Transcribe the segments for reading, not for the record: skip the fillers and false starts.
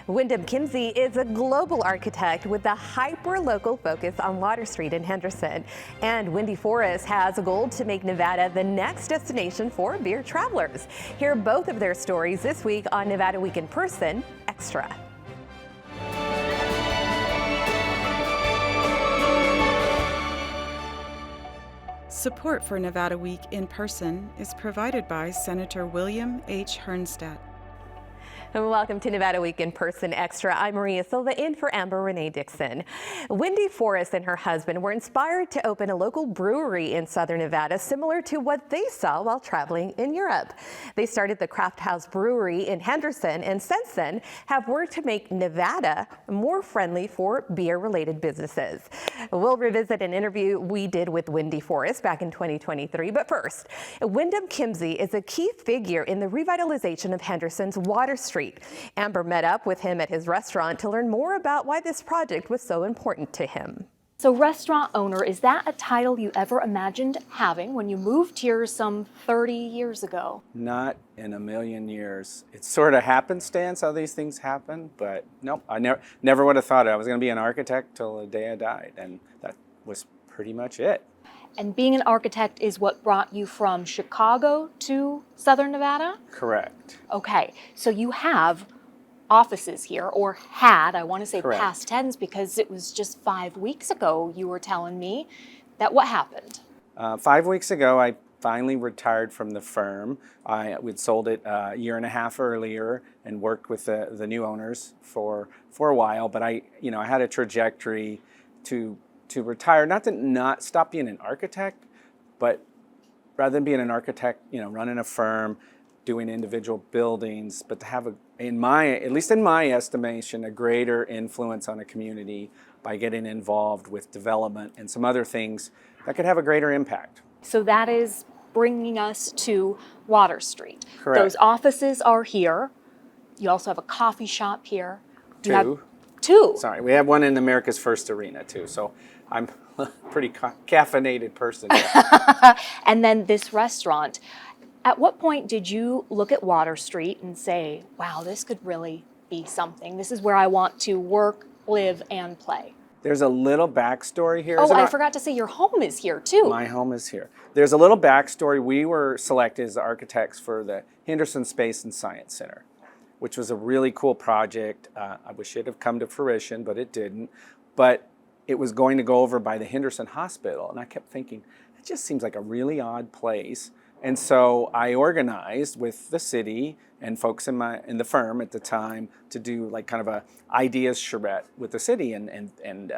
Windom Kimsey is a global architect with a hyper-local focus on Water Street in Henderson. And Wyndee Forrest has a goal to make Nevada the next destination for beer travelers. Hear both of their stories this week on Nevada Week in Person Extra. Support for Nevada Week in Person is provided by Senator William H. Hernstadt. And welcome to Nevada Week in Person Extra. I'm Maria Silva in for Amber Renee Dixon. Wyndee Forrest and her husband were inspired to open a local brewery in Southern Nevada similar to what they saw while traveling in Europe. They started the Craft House Brewery in Henderson and since then have worked to make Nevada more friendly for beer-related businesses. We'll revisit an interview we did with Wyndee Forrest back in 2023. But first, Windom Kimsey is a key figure in the revitalization of Henderson's Water Street. Amber met up with him at his restaurant to learn more about why this project was so important to him. So restaurant owner, is that a title you ever imagined having when you moved here some 30 years ago? Not in a million years. It's sort of happenstance how these things happen, but nope, I never would have thought I was going to be an architect till the day I died, and that was pretty much it. And being an architect is what brought you from Chicago to Southern Nevada? Correct. Okay, so you have offices here, or had, I want to say Correct. Past tense, because it was just 5 weeks ago you were telling me that what happened? 5 weeks ago, I finally retired from the firm. We'd sold it a year and a half earlier and worked with the new owners for a while, but I had a trajectory to retire, not to not stop being an architect, but rather than being an architect, running a firm, doing individual buildings, but to have at least in my estimation, a greater influence on a community by getting involved with development and some other things that could have a greater impact. So that is bringing us to Water Street. Correct. Those offices are here. You also have a coffee shop here. You have Two. Two. Sorry, we have one in America's First Arena too, so I'm a pretty caffeinated person. And then this restaurant. At what point did you look at Water Street and say, wow, this could really be something? This is where I want to work, live, and play. There's a little backstory here. Oh, I forgot to say your home is here too. My home is here. There's a little backstory. We were selected as the architects for the Henderson Space and Science Center, which was a really cool project. I wish it had come to fruition, but it didn't. But it was going to go over by the Henderson Hospital, and I kept thinking, it just seems like a really odd place. And so I organized with the city and folks in the firm at the time to do like kind of a ideas charrette with the city and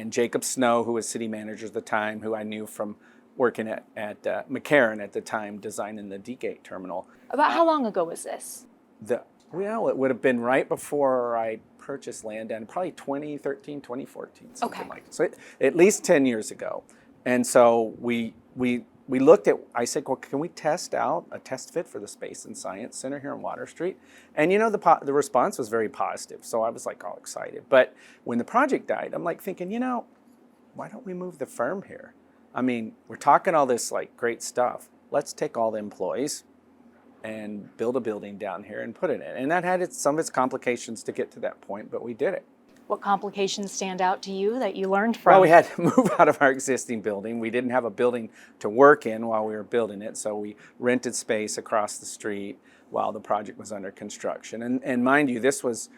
Jacob Snow, who was city manager at the time, who I knew from working at McCarran at the time, designing the D-Gate terminal. About how long ago was this? Well, it would have been right before I purchased land, and probably 2013, 2014, something like that. So at least 10 years ago. And so we looked at, I said, well, can we test out a test fit for the Space and Science Center here on Water Street? And the response was very positive, so I was like all excited. But when the project died, I'm like thinking, why don't we move the firm here? I mean, we're talking all this like great stuff. Let's take all the employees and build a building down here and put it in. And that had some of its complications to get to that point, but we did it. What complications stand out to you that you learned from? Well, we had to move out of our existing building. We didn't have a building to work in while we were building it, so we rented space across the street while the project was under construction. And mind you, this was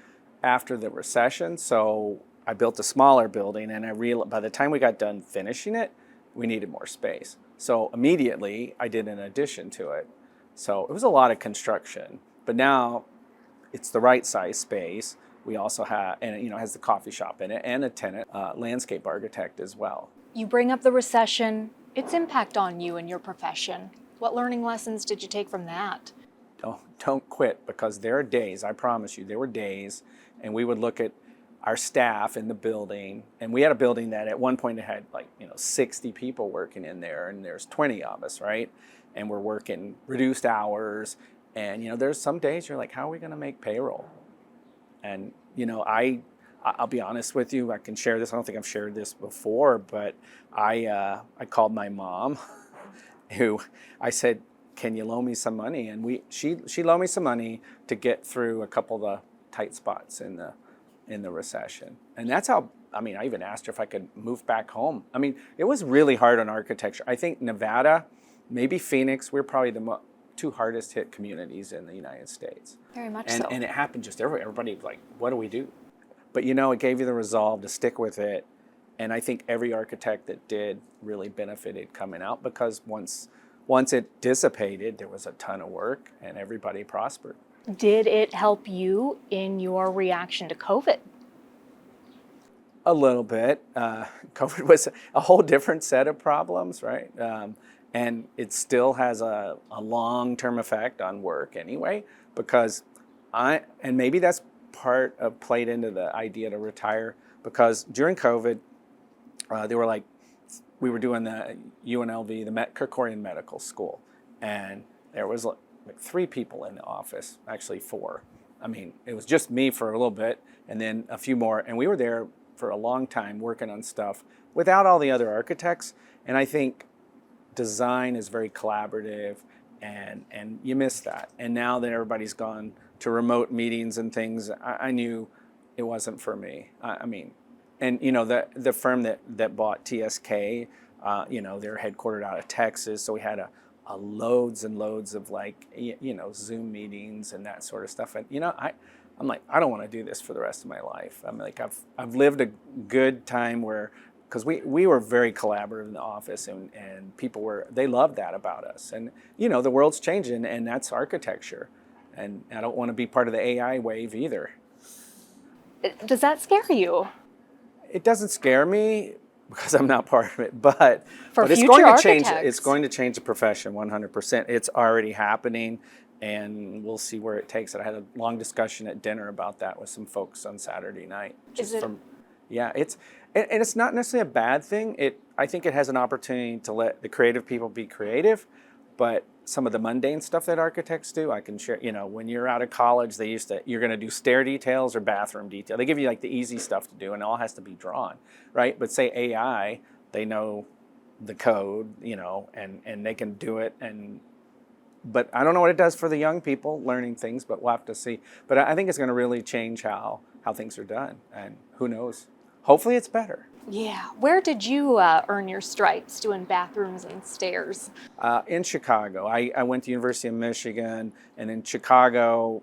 after the recession, so I built a smaller building, and I realized by the time we got done finishing it, we needed more space. So immediately, I did an addition to it. So it was a lot of construction, but now it's the right size space. We also have, and it has the coffee shop in it and a tenant, landscape architect as well. You bring up the recession, its impact on you and your profession. What learning lessons did you take from that? Don't quit, because there are days, I promise you, there were days, and we would look at our staff in the building, and we had a building that at one point it had 60 people working in there, and there's 20 of us, right? And we're working reduced hours, and there's some days you're like, how are we going to make payroll? And I'll be honest with you, I can share this. I don't think I've shared this before, but I called my mom, who I said, can you loan me some money? And she loaned me some money to get through a couple of the tight spots in the recession. And that's how, I mean, I even asked her if I could move back home. I mean, it was really hard on architecture. I think Nevada, maybe Phoenix, we're probably the two hardest hit communities in the United States. Very much And, so. and it happened just everywhere. Everybody was like, what do we do? But you know, it gave you the resolve to stick with it. And I think every architect that did really benefited coming out, because once it dissipated, there was a ton of work and everybody prospered. Did it help you in your reaction to COVID? A little bit. COVID was a whole different set of problems, right? And it still has a long-term effect on work anyway, because and maybe that's part of played into the idea to retire, because during COVID, they were like, we were doing the UNLV, the Kerkorian Medical School, and there was like 3 people in the office, actually 4. I mean, it was just me for a little bit, and then a few more, and we were there for a long time working on stuff without all the other architects. And I think design is very collaborative, and you miss that. And now that everybody's gone to remote meetings and things, I knew it wasn't for me. I mean, and you know, the firm that bought TSK, you know, they're headquartered out of Texas, so we had a loads and loads of like, you know, Zoom meetings and that sort of stuff. And you know, I'm like, I don't want to do this for the rest of my life. I'm like, I've lived a good time where, because we were very collaborative in the office, and people they loved that about us. And you know, the world's changing, and that's architecture. And I don't want to be part of the AI wave either. Does that scare you? It doesn't scare me because I'm not part of it, but it's future going to change. architects. It's going to change the profession 100%. It's already happening, and we'll see where it takes it. I had a long discussion at dinner about that with some folks on Saturday night. Yeah, it's not necessarily a bad thing. I think it has an opportunity to let the creative people be creative, but some of the mundane stuff that architects do, I can share. You know, when you're out of college, you're going to do stair details or bathroom detail. They give you like the easy stuff to do, and it all has to be drawn, right? But say AI, they know the code, you know, and they can do it. But I don't know what it does for the young people learning things, but we'll have to see. But I think it's going to really change how things are done, and who knows? Hopefully it's better. Yeah. Where did you earn your stripes doing bathrooms and stairs? In Chicago. I went to University of Michigan, and in Chicago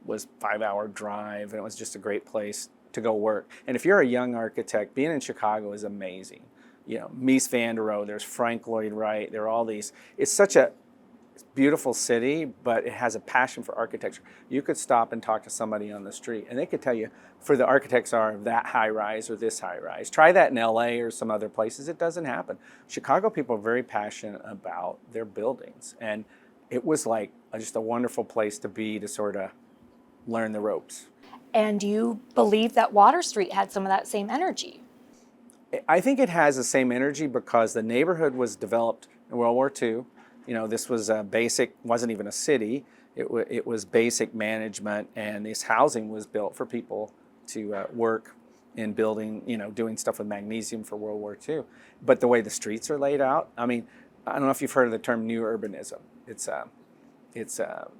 was a 5-hour drive, and it was just a great place to go work. And if you're a young architect, being in Chicago is amazing. You know, Mies van der Rohe, there's Frank Lloyd Wright, there are all these. It's such a beautiful city, but it has a passion for architecture. You could stop and talk to somebody on the street, and they could tell you, for the architects are that high rise or this high rise. Try that in LA or some other places. It doesn't happen. Chicago people are very passionate about their buildings, and it was like just a wonderful place to be, to sort of learn the ropes. And you believe that Water Street had some of that same energy? I think it has the same energy because the neighborhood was developed in World War II. You know, this was a basic, wasn't even a city. It was basic management, and this housing was built for people to work in building, you know, doing stuff with magnesium for World War II. But the way the streets are laid out, I mean, I don't know if you've heard of the term new urbanism. It's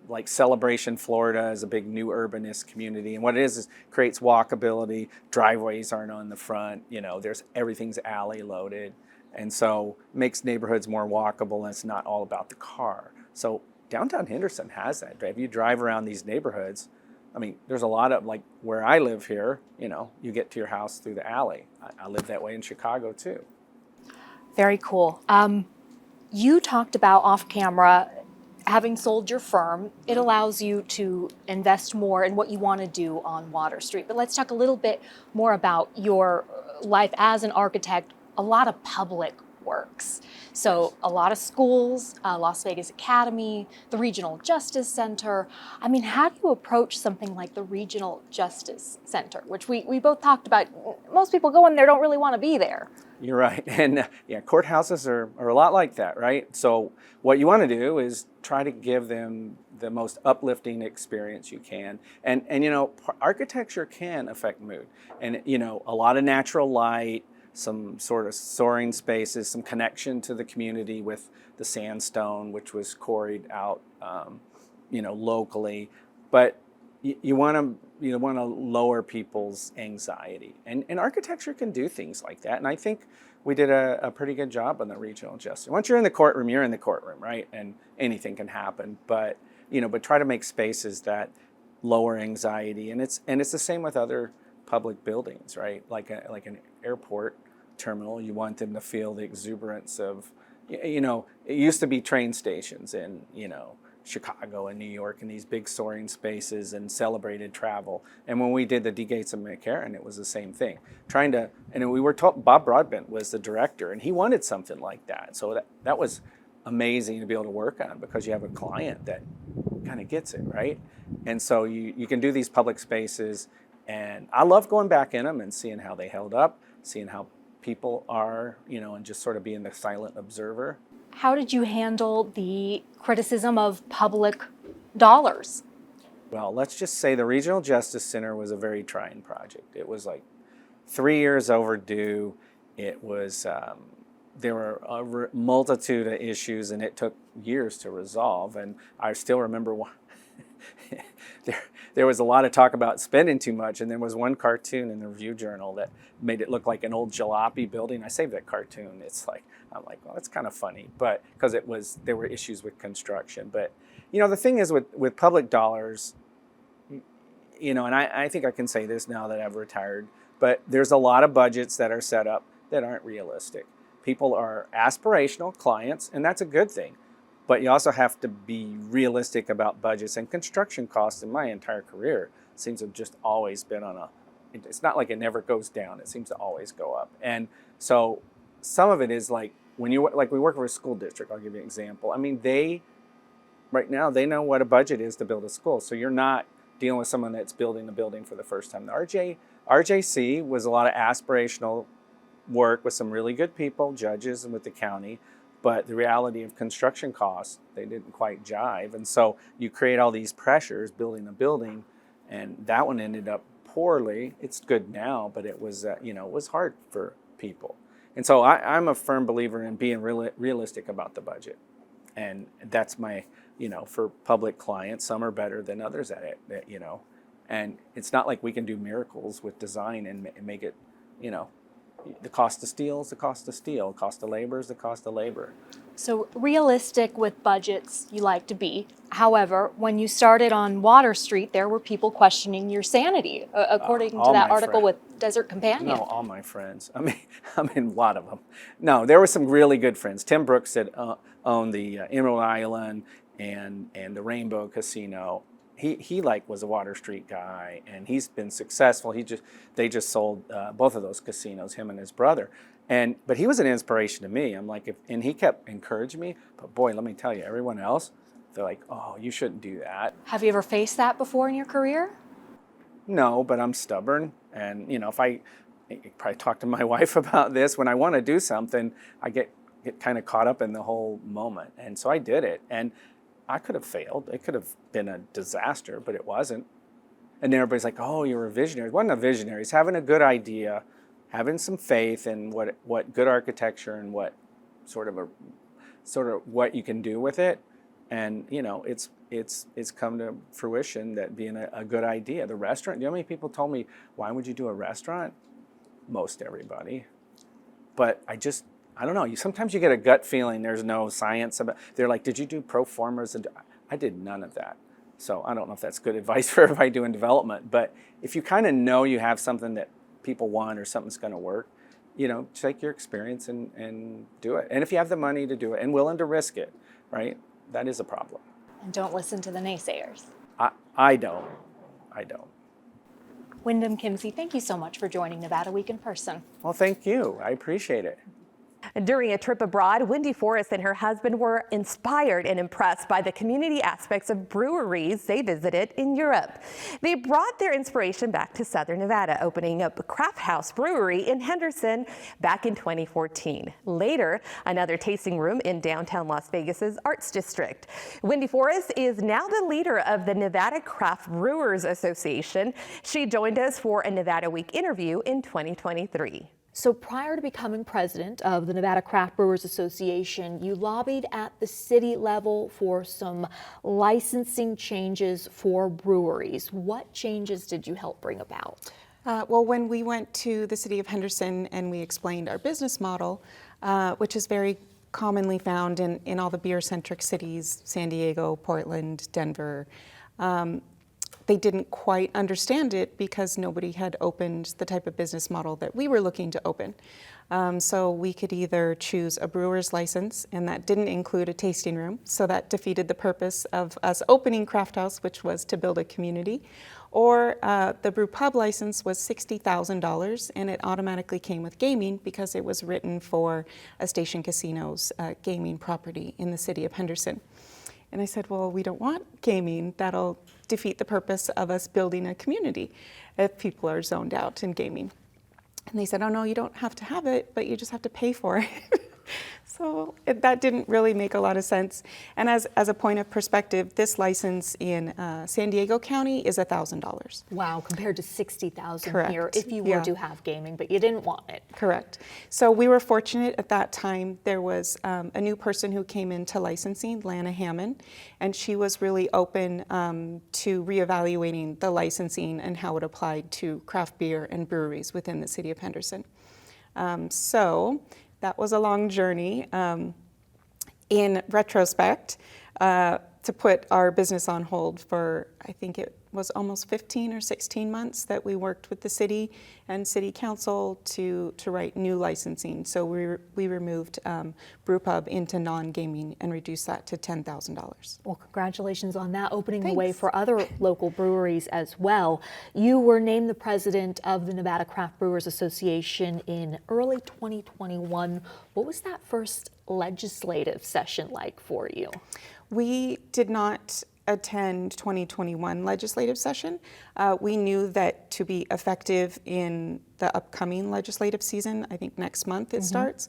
like Celebration, Florida is a big new urbanist community. And what it is creates walkability. Driveways aren't on the front. You know, everything's alley loaded. And so it makes neighborhoods more walkable, and it's not all about the car. So downtown Henderson has that. If you drive around these neighborhoods, I mean, there's a lot of, like where I live here, you know, you get to your house through the alley. I live that way in Chicago too. Very cool. You talked about off camera, having sold your firm, it allows you to invest more in what you want to do on Water Street. But let's talk a little bit more about your life as an architect. A lot of public works. So a lot of schools, Las Vegas Academy, the Regional Justice Center. I mean, how do you approach something like the Regional Justice Center, which we both talked about? Most people go in there don't really want to be there. You're right. And yeah, courthouses are a lot like that, right? So what you want to do is try to give them the most uplifting experience you can. And you know, architecture can affect mood. And you know, a lot of natural light, some sort of soaring spaces, some connection to the community with the sandstone, which was quarried out, you know, locally. But you want to lower people's anxiety, and architecture can do things like that. And I think we did a pretty good job on the regional justice. Once you're in the courtroom, you're in the courtroom, right? And anything can happen. But but try to make spaces that lower anxiety, and it's the same with other public buildings, right? Like an airport terminal, you want them to feel the exuberance of, it used to be train stations in Chicago and New York and these big soaring spaces and celebrated travel. And when we did the D Gates of McCarran, it was the same thing. And we were told, Bob Broadbent was the director, and he wanted something like that. So that was amazing to be able to work on, because you have a client that kind of gets it, right? And so you can do these public spaces, and I love going back in them and seeing how they held up, seeing how people are, and just sort of being the silent observer. How did you handle the criticism of public dollars? Well, let's just say the Regional Justice Center was a very trying project. It was like 3 years overdue. It was, there were a multitude of issues, and it took years to resolve. And I still remember there was a lot of talk about spending too much, and there was one cartoon in the Review Journal that made it look like an old jalopy building. I saved that cartoon. I'm like, well, it's kind of funny, but because there were issues with construction. But the thing is with public dollars, and I think I can say this now that I've retired, but there's a lot of budgets that are set up that aren't realistic. People are aspirational clients, and that's a good thing. But you also have to be realistic about budgets, and construction costs in my entire career seems to have just always been it's not like it never goes down. It seems to always go up. And so some of it is like we work for a school district. I'll give you an example. I mean, right now they know what a budget is to build a school. So you're not dealing with someone that's building a building for the first time. The RJC was a lot of aspirational work with some really good people, judges, and with the county. But the reality of construction costs, they didn't quite jive. And so you create all these pressures building a building, and that one ended up poorly. It's good now, but it was, it was hard for people. And so I'm a firm believer in being realistic about the budget. And that's my, for public clients, some are better than others at it, And it's not like we can do miracles with design and make it, the cost of steel is the cost of steel. Cost of labor is the cost of labor. So realistic with budgets you like to be. However, when you started on Water Street, there were people questioning your sanity, according to that article with Desert Companion. No, all my friends. I mean, a lot of them. No, there were some really good friends. Tim Brooks that owned the Emerald Island and the Rainbow Casino. He was a Water Street guy, and he's been successful. They just sold both of those casinos, him and his brother. But he was an inspiration to me. I'm like, and he kept encouraging me. But boy, let me tell you, everyone else, they're like, oh, you shouldn't do that. Have you ever faced that before in your career? No, but I'm stubborn, and if I probably talk to my wife about this, when I want to do something, I get kind of caught up in the whole moment, and so I did it. And I could have failed. It could have been a disaster, but it wasn't. And then everybody's like, oh, you're a visionary. It wasn't a visionary. It's having a good idea, having some faith in what good architecture and what sort of what you can do with it. And, it's come to fruition that being a good idea. The restaurant, you know how many people told me, why would you do a restaurant? Most everybody. But I don't know. Sometimes you get a gut feeling. There's no science about. They're like, did you do pro formas? And I did none of that. So I don't know if that's good advice for everybody doing development. But if you kind of know you have something that people want or something's going to work, take your experience and do it. And if you have the money to do it and willing to risk it, right? That is a problem. And don't listen to the naysayers. I don't. Windom Kimsey, thank you so much for joining Nevada Week in person. Well, thank you. I appreciate it. During a trip abroad, Wyndee Forrest and her husband were inspired and impressed by the community aspects of breweries they visited in Europe. They brought their inspiration back to Southern Nevada, opening up a Craft House Brewery in Henderson back in 2014. Later, another tasting room in downtown Las Vegas's Arts District. Wyndee Forrest is now the leader of the Nevada Craft Brewers Association. She joined us for a Nevada Week interview in 2023. So prior to becoming president of the Nevada Craft Brewers Association, you lobbied at the city level for some licensing changes for breweries. What changes did you help bring about? Well, when we went to the city of Henderson and we explained our business model, which is very commonly found in all the beer-centric cities, San Diego, Portland, Denver, they didn't quite understand it because nobody had opened the type of business model that we were looking to open. So we could either choose a brewer's license, and that didn't include a tasting room, so that defeated the purpose of us opening Craft House, which was to build a community, or the brew pub license was $60,000, and it automatically came with gaming because it was written for a Station Casino's gaming property in the city of Henderson. And I said, well, we don't want gaming. That'll defeat the purpose of us building a community if people are zoned out in gaming. And they said, oh no, you don't have to have it, but you just have to pay for it. So that didn't really make a lot of sense. And as a point of perspective, this license in San Diego County is $1,000. Wow, compared to $60,000 Correct. here if you were to have gaming, but you didn't want it. Correct. So we were fortunate at that time. There was a new person who came into licensing, Lana Hammond, and she was really open to reevaluating the licensing and how it applied to craft beer and breweries within the city of Henderson. So that was a long journey. In retrospect, to put our business on hold for, I think it was almost 15 or 16 months that we worked with the city and city council to write new licensing. So we removed brewpub into non-gaming and reduced that to $10,000. Well, congratulations on that, opening the way Thanks. for other local breweries as well. You were named the president of the Nevada Craft Brewers Association in early 2021. What was that first legislative session like for you? We did not attend 2021 legislative session. We knew that to be effective in the upcoming legislative season, I think next month it starts,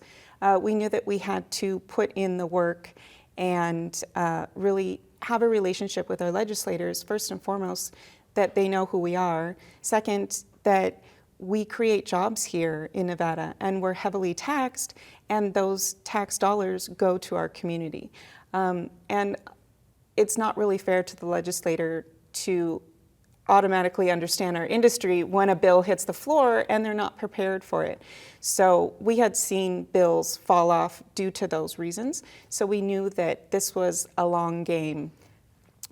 we knew that we had to put in the work and really have a relationship with our legislators, first and foremost, that they know who we are. Second, that we create jobs here in Nevada and we're heavily taxed, and those tax dollars go to our community. And it's not really fair to the legislator to automatically understand our industry when a bill hits the floor and they're not prepared for it. So we had seen bills fall off due to those reasons. So we knew that this was a long game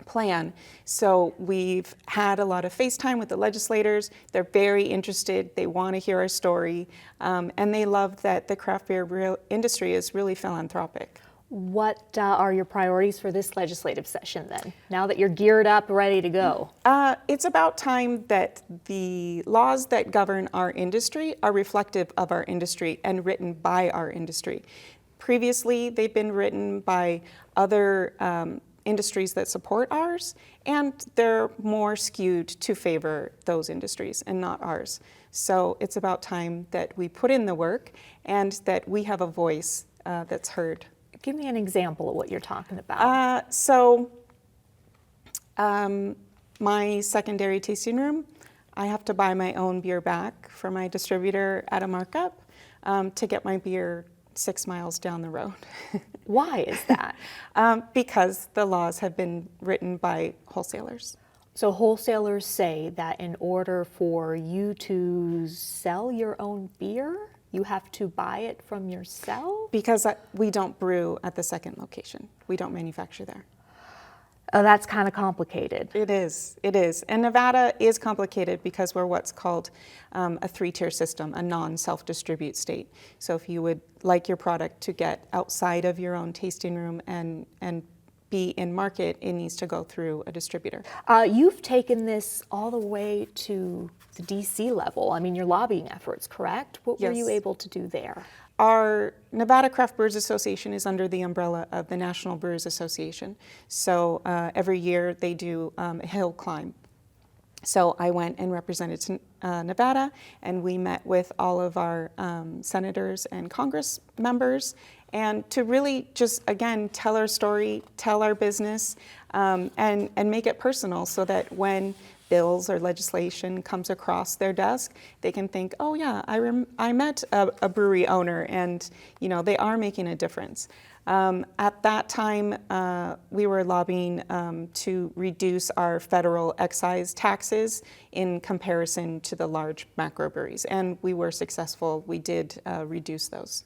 plan. So we've had a lot of FaceTime with the legislators. They're very interested. They want to hear our story. And they love that the craft beer industry is really philanthropic. What are your priorities for this legislative session then, now that you're geared up, ready to go? It's about time that the laws that govern our industry are reflective of our industry and written by our industry. Previously, they've been written by other industries that support ours, and they're more skewed to favor those industries and not ours. So it's about time that we put in the work and that we have a voice that's heard. Give me an example of what you're talking about. My secondary tasting room, I have to buy my own beer back from my distributor at a markup to get my beer 6 miles down the road. Why is that? Because the laws have been written by wholesalers. So wholesalers say that in order for you to sell your own beer, you have to buy it from yourself? Because we don't brew at the second location. We don't manufacture there. Oh, that's kind of complicated. It is. And Nevada is complicated because we're what's called a 3-tier system, a non-self-distribute state. So if you would like your product to get outside of your own tasting room and be in market, it needs to go through a distributor. You've taken this all the way to the DC level. I mean, your lobbying efforts, correct? What were you able to do there? Our Nevada Craft Brewers Association is under the umbrella of the National Brewers Association. So every year they do a hill climb. So I went and represented Nevada, and we met with all of our senators and Congress members, and to really just, again, tell our story, tell our business, and make it personal so that when bills or legislation comes across their desk, they can think, oh yeah, I met a brewery owner, and they are making a difference. At that time, we were lobbying to reduce our federal excise taxes in comparison to the large macrobreweries, and we were successful. We did reduce those.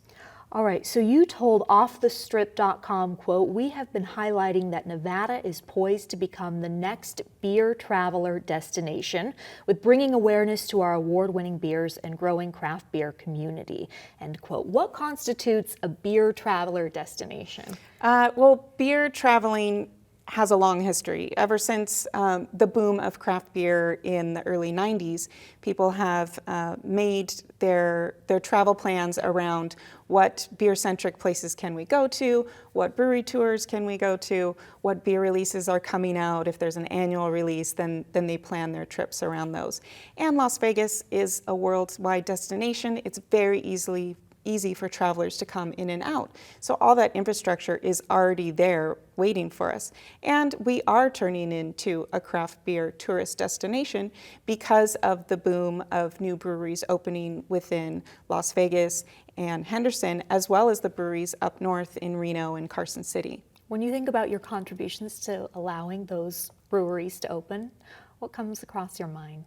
All right, so you told offthestrip.com, quote, "We have been highlighting that Nevada is poised to become the next beer traveler destination with bringing awareness to our award-winning beers and growing craft beer community," end quote. What constitutes a beer traveler destination? Well, beer traveling has a long history. Ever since the boom of craft beer in the early 90s, people have made their travel plans around what beer-centric places can we go to, what brewery tours can we go to, what beer releases are coming out. If there's an annual release, then they plan their trips around those. And Las Vegas is a worldwide destination. It's very easy for travelers to come in and out. So all that infrastructure is already there waiting for us. And we are turning into a craft beer tourist destination because of the boom of new breweries opening within Las Vegas and Henderson, as well as the breweries up north in Reno and Carson City. When you think about your contributions to allowing those breweries to open, what comes across your mind?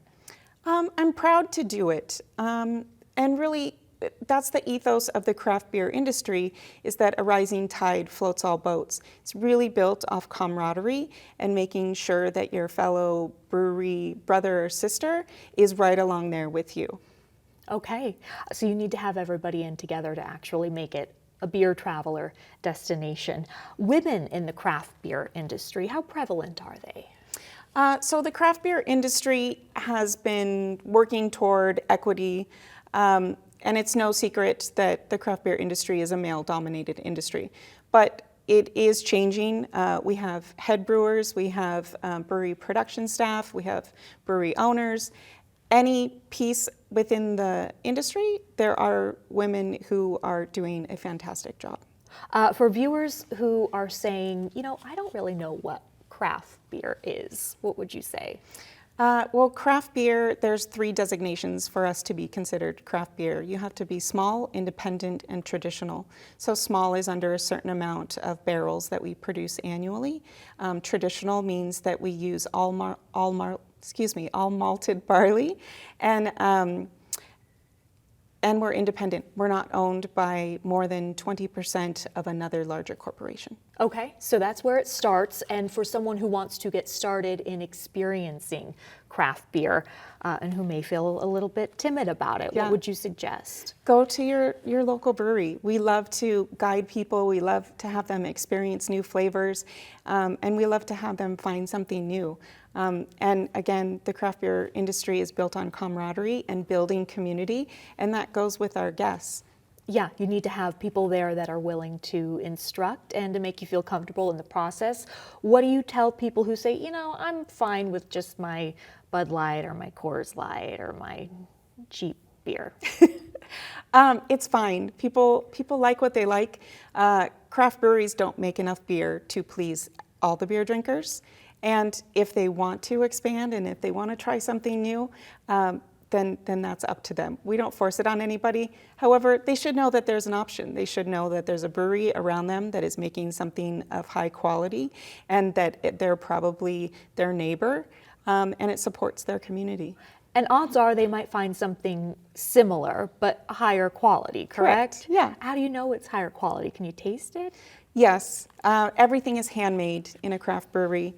I'm proud to do it. And really, that's the ethos of the craft beer industry, is that a rising tide floats all boats. It's really built off camaraderie and making sure that your fellow brewery brother or sister is right along there with you. Okay, so you need to have everybody in together to actually make it a beer traveler destination. Women in the craft beer industry, how prevalent are they? So the craft beer industry has been working toward equity. And it's no secret that the craft beer industry is a male-dominated industry. But it is changing. We have head brewers, we have brewery production staff, we have brewery owners. Any piece within the industry, there are women who are doing a fantastic job. For viewers who are saying, I don't really know what craft beer is, what would you say? Well, craft beer, there's 3 designations for us to be considered craft beer. You have to be small, independent, and traditional. So small is under a certain amount of barrels that we produce annually. Traditional means that we use all malted barley, and we're independent. We're not owned by more than 20% of another larger corporation. Okay, so that's where it starts. And for someone who wants to get started in experiencing craft beer and who may feel a little bit timid about it, what would you suggest? Go to your local brewery. We love to guide people. We love to have them experience new flavors, and we love to have them find something new. And again, the craft beer industry is built on camaraderie and building community, and that goes with our guests. Yeah, you need to have people there that are willing to instruct and to make you feel comfortable in the process. What do you tell people who say, I'm fine with just my Bud Light or my Coors Light or my cheap beer? It's fine. People like what they like. Craft breweries don't make enough beer to please all the beer drinkers. And if they want to expand and if they want to try something new, then that's up to them. We don't force it on anybody. However, they should know that there's an option. They should know that there's a brewery around them that is making something of high quality, and that they're probably their neighbor, and it supports their community. And odds are they might find something similar, but higher quality, correct? Yeah. How do you know it's higher quality? Can you taste it? Yes, everything is handmade in a craft brewery.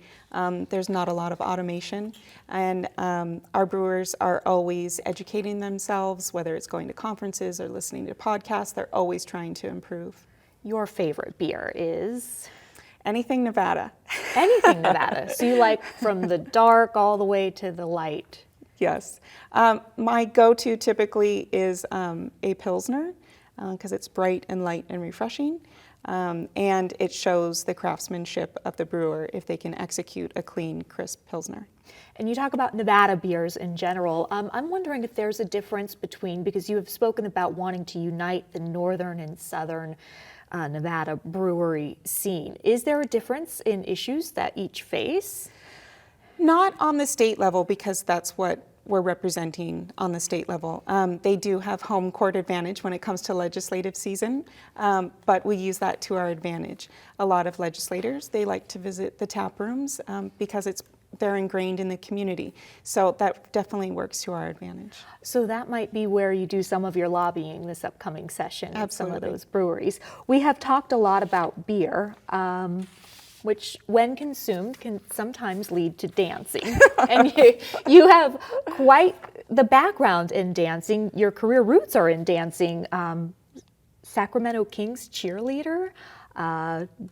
There's not a lot of automation, and our brewers are always educating themselves, whether it's going to conferences or listening to podcasts. They're always trying to improve. Your favorite beer is? Anything Nevada. Anything Nevada. So you like from the dark all the way to the light? Yes. My go-to typically is a Pilsner, because it's bright and light and refreshing. And it shows the craftsmanship of the brewer if they can execute a clean, crisp Pilsner. And you talk about Nevada beers in general. I'm wondering if there's a difference between, because you have spoken about wanting to unite the northern and southern Nevada brewery scene. Is there a difference in issues that each face? Not on the state level, because that's what we're representing on the state level. They do have home court advantage when it comes to legislative season, but we use that to our advantage. A lot of legislators, they like to visit the tap rooms because they're ingrained in the community. So that definitely works to our advantage. So that might be where you do some of your lobbying this upcoming session at some of Absolutely. those breweries. We have talked a lot about beer, which when consumed can sometimes lead to dancing. And you have quite the background in dancing. Your career roots are in dancing. Sacramento Kings cheerleader,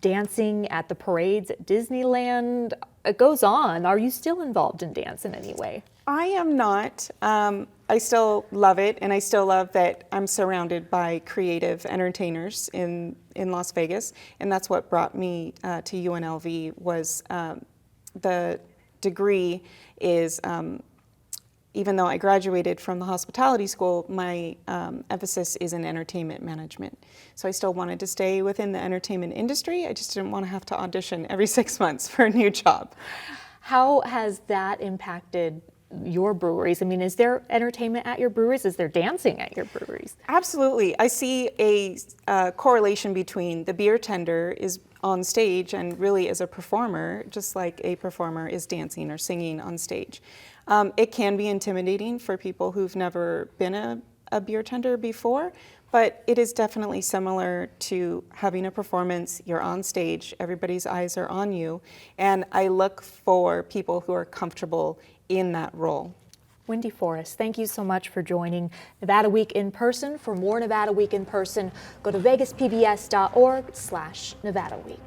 dancing at the parades at Disneyland. It goes on. Are you still involved in dance in any way? I am not. I still love it, and I still love that I'm surrounded by creative entertainers in Las Vegas, and that's what brought me to UNLV. Was the degree is, even though I graduated from the hospitality school, my emphasis is in entertainment management. So I still wanted to stay within the entertainment industry. I just didn't want to have to audition every 6 months for a new job. How has that impacted your breweries? I mean, is there entertainment at your breweries? Is there dancing at your breweries? Absolutely. I see a correlation between the beer tender is on stage and really is a performer, just like a performer is dancing or singing on stage. It can be intimidating for people who've never been a beer tender before, but it is definitely similar to having a performance. You're on stage, everybody's eyes are on you, and I look for people who are comfortable in that role. Wyndee Forrest, thank you so much for joining Nevada Week in Person. For more Nevada Week in Person, go to vegaspbs.org/Nevada Week.